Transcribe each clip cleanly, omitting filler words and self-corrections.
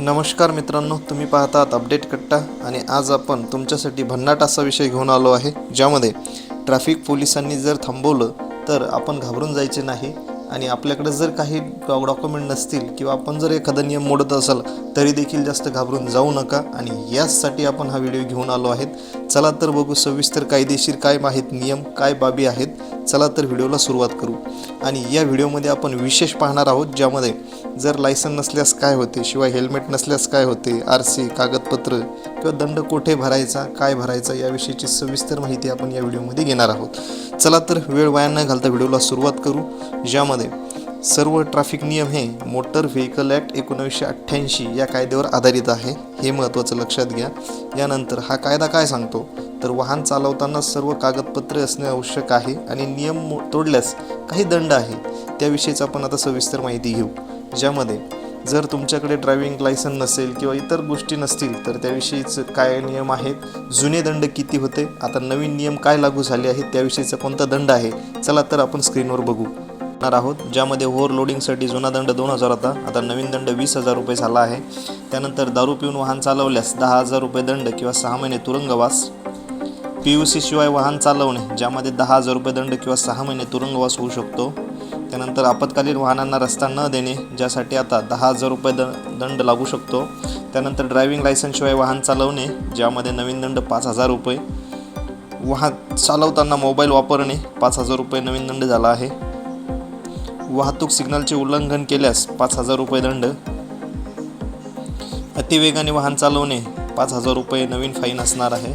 नमस्कार मित्रांनो, तुम्ही पाहतात अपडेट कट्टा आणि आज आपण तुमच्यासाठी भन्नाट असा विषय घेऊन आलो आहे, ज्यामध्ये ट्रॅफिक पोलिसांनी जर थांबवलं तर आपण घाबरून जायचे नाही आणि आपल्याकडे जर काही डॉक्युमेंट नसतील किंवा आपण जर एखादा नियम मोडत असाल तरी देखील जास्त घाबरून जाऊ नका आणि याचसाठी आपण हा व्हिडिओ घेऊन आलो आहेत। चला तर बघू सविस्तर कायदेशीर काय आहेत नियम, काय बाबी आहेत। चला तर व्हिडिओला सुरुवात करू आणि या व्हिडिओमध्ये आपण विशेष पाहणार आहोत, ज्यामध्ये जर लायसन नसल्यास काय होते, शिवाय हेल्मेट नसल्यास काय होते, आरसी कागदपत्र किंवा दंड कोठे भरायचा, काय भरायचा याविषयीची सविस्तर माहिती आपण या व्हिडिओमध्ये घेणार आहोत। चला तर वेळ वाया न घालता व्हिडिओला सुरुवात करू, ज्यामध्ये सर्व ट्रॅफिक नियम हे मोटर व्हेकल ॲक्ट 1988 या कायद्यावर आधारित आहे, हे महत्त्वाचं लक्षात घ्या। यानंतर हा कायदा काय सांगतो तर वाहन चालवताना सर्व कागदपत्रे असणे आवश्यक आहे आणि नियम तोडल्यास काही दंड आहे, त्याविषयीच आपण आता सविस्तर माहिती घेऊ। ज्यामध्ये जर तुमच्याकडे ड्रायव्हिंग लायसन नसेल किंवा इतर गोष्टी नसतील तर त्याविषयीच काय नियम आहेत, जुने दंड किती होते, आता नवीन नियम काय लागू झाले आहेत, त्याविषयीचा कोणता दंड आहे, चला तर आपण स्क्रीनवर बघू आहोत। ज्यामध्ये ओव्हरलोडिंगसाठी जुना दंड 2000 होता, आता नवीन दंड 20,000 रुपये झाला आहे। त्यानंतर दारू पिऊन वाहन चालवल्यास 10,000 रुपये दंड किंवा 6 महिने तुरुंगवास। PUC शिवाय वाहन चालवणे, ज्यामध्ये 10,000 रुपये दंड किंवा 6 महिने तुरुंगवास होऊ शकतो। त्यानंतर आपत्कालीन वाहनांना रस्ता न देणे, ज्यासाठी आता 10,000 रुपये दंड लागू शकतो। त्यानंतर ड्रायव्हिंग लायसनशिवाय वाहन चालवणे, ज्यामध्ये नवीन दंड 5,000 रुपये। वाहन चालवताना मोबाईल वापरणे, 5,000 रुपये नवीन दंड झाला आहे। वाहतूक सिग्नलचे उल्लंघन केल्यास 5,000 रुपये दंड। अतिवेगाने वाहन चालवणे, 5,000 रुपये नवीन फाईन असणार आहे।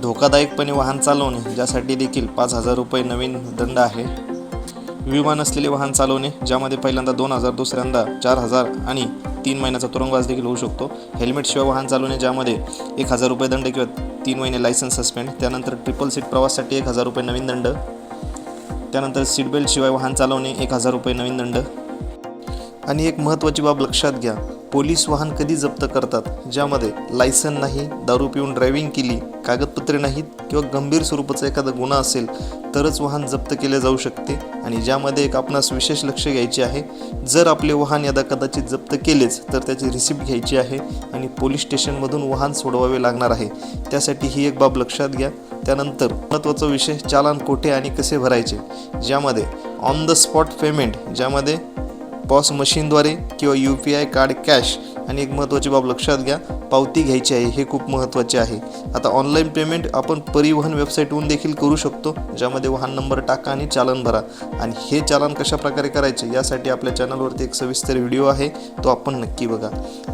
धोकादायकपणे वाहन चालवणे, ज्यासाठी देखील 5,000 रुपये नवीन दंड आहे। विमा नसलेले वाहन चालवणे, ज्यामध्ये पहिल्यांदा 2,000, दुसऱ्यांदा 4,000 आणि 3 महिन्याचा तुरुंगवास देखील होऊ शकतो। हेल्मेटशिवाय वाहन चालवणे, ज्यामध्ये 1,000 रुपये दंड किंवा 3 महिने लायसन्स सस्पेंड। त्यानंतर ट्रिपल सीट प्रवासासाठी 1,000 रुपये नवीन दंड। त्यानंतर सीट बेल्टशिवाय वाहन चालवणे, 1,000 रुपये नवीन दंड। आणि एक महत्त्वाची बाब लक्षात घ्या, पोलीस वाहन कधी जप्त करतात, ज्यामध्ये लायसन नाही, दारू पिऊन ड्रायव्हिंग केली, कागदपत्रे नाहीत किंवा गंभीर स्वरूपाचा एखादा गुन्हा असेल तरच वाहन जप्त केले जाऊ शकते। आणि ज्यामध्ये एक आपणास विशेष लक्ष घ्यायचे आहे, जर आपले वाहन यदा कदाचित जप्त केलेच तर त्याची रिसिप्ट घ्यायची आहे आणि पोलीस स्टेशनमधून वाहन सोडवावे लागणार आहे, त्यासाठी ही एक बाब लक्षात घ्या। त्यानंतर महत्त्वाचा विषय, चालान कोठे आणि कसे भरायचे, ज्यामध्ये ऑन द स्पॉट पेमेंट, ज्यामध्ये पॉस मशीनद्वारे किंवा UPI कार्ड कॅश। आणि एक महत्त्वाची बाब लक्षात घ्या, पावती घ्यायची आहे, हे खूप महत्त्वाचे आहे। आता ऑनलाईन पेमेंट आपण परिवहन वेबसाईटवरून देखील करू शकतो, ज्यामध्ये वाहन नंबर टाका आणि चालन भरा। आणि हे चालन कशा प्रकारे करायचे यासाठी आपल्या चॅनलवरती एक सविस्तर व्हिडिओ आहे, तो आपण नक्की बघा।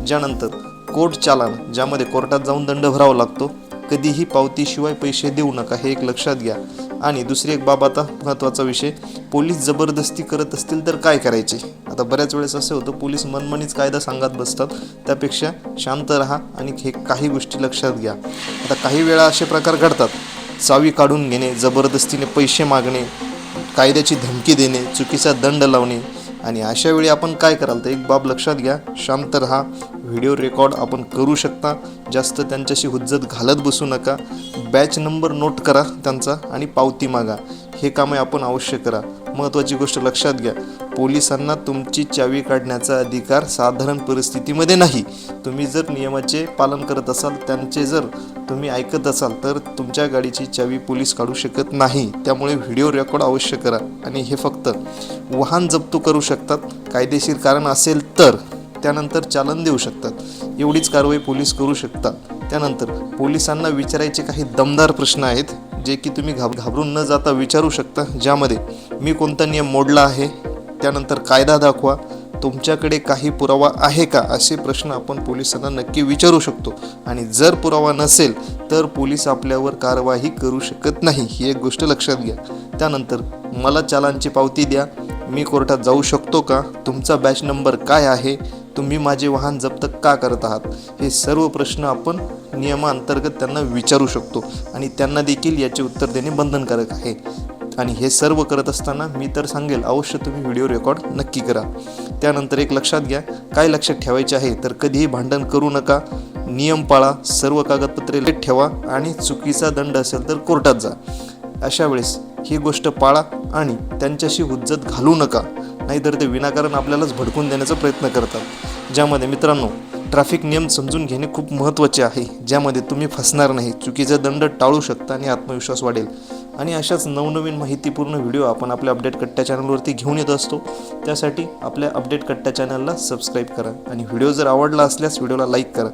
ज्यानंतर कोर्ट चालान, ज्यामध्ये कोर्टात जाऊन दंड भरावा लागतो, कधीही पावतीशिवाय पैसे देऊ नका, हे एक लक्षात घ्या। आणि दुसरी एक बाब, आता महत्त्वाचा विषय, पोलीस जबरदस्ती करत असतील तर काय करायचे। आता बऱ्याच वेळेस असं होतं, पोलीस मनमानीच कायदा सांगत बसतात, त्यापेक्षा शांत राहा आणि हे काही गोष्टी लक्षात घ्या। आता काही वेळा असे प्रकार घडतात, चावी काढून घेणे, जबरदस्तीने पैसे मागणे, कायद्याची धमकी देणे, चुकीचा दंड लावणे। आणि अशा वेळी आपण काय कराल तर एक बाब लक्षात घ्या, शांत राहा, व्हिडिओ रेकॉर्ड आपण करू शकता, जास्त त्यांच्याशी हुज्जत घालत बसू नका, बॅच नंबर नोट करा त्यांचा आणि पावती मागा, हे कामे आपण अवश्य करा। महत्त्वाची गोष्ट लक्षात घ्या, पोलिसांना तुमची चावी काढण्याचा अधिकार साधारण परिस्थितीमध्ये नाही। तुम्ही जर नियमाचे पालन करत असाल, त्यांचे जर तुम्ही ऐकत असाल तर तुमच्या गाडीची चावी पोलीस काढू शकत नाही, त्यामुळे व्हिडिओ रेकॉर्ड अवश्य करा। आणि हे फक्त वाहन जप्त करू शकतात, कायदेशीर कारण असेल तर, त्यानंतर चालन देऊ शकतात, एवढीच कारवाई पोलीस करू शकतात। त्यानंतर पोलिसांना विचारायचे काही दमदार प्रश्न आहेत, जे की तुम्ही घाबरून न जाता विचारू शकता, ज्यामध्ये मी कोणता नियम मोडला आहे, त्यानंतर कायदा दाखवा, तुमच्याकडे काही पुरावा आहे का, असे प्रश्न आपण पोलिसांना नक्की विचारू शकतो। आणि जर पुरावा नसेल तर पोलीस आपल्यावर कारवाई करू शकत नाही, ही एक गोष्ट लक्षात घ्या। त्यानंतर मला चालानची पावती द्या, मी कोर्टात जाऊ शकतो का, तुमचा बॅच नंबर काय आहे, तुम्ही माझे वाहन जप्त का करत आहात, हे सर्व प्रश्न आपण नियमांतर्गत त्यांना विचारू शकतो आणि त्यांना देखील याचे उत्तर देणे बंधनकारक आहे। आणि हे सर्व करत असताना मी तर सांगेल, अवश्य तुम्ही व्हिडिओ रेकॉर्ड नक्की करा। त्यानंतर एक लक्षात घ्या, काय लक्षात ठेवायचे आहे तर कधीही भांडण करू नका, नियम पाळा, सर्व कागदपत्रे लेट ठेवा आणि चुकीचा दंड असेल तर कोर्टात जा। अशा वेळेस ही गोष्ट पाळा आणि त्यांच्याशी हुज्जत घालू नका, नाहीतर ते विनाकारण आपल्यालाच भडकून देण्याचा प्रयत्न करतात। ज्यामध्ये मित्रांनो ट्रॅफिक नियम समजून घेणे खूप महत्त्वाचे आहे, ज्यामध्ये तुम्ही फसणार नाही, चुकीचा दंड टाळू शकता आणि आत्मविश्वास वाढेल. आणि अशाच नवनवीन माहितीपूर्ण व्हिडिओ आपण आपल्या अपडेट कट्टा चॅनलवरती घेऊन येत असतो. त्यासाठी आपल्या अपडेट कट्टा चॅनलला सबस्क्राईब करा आणि व्हिडिओ जर आवडला असल्यास व्हिडिओला लाईक करा.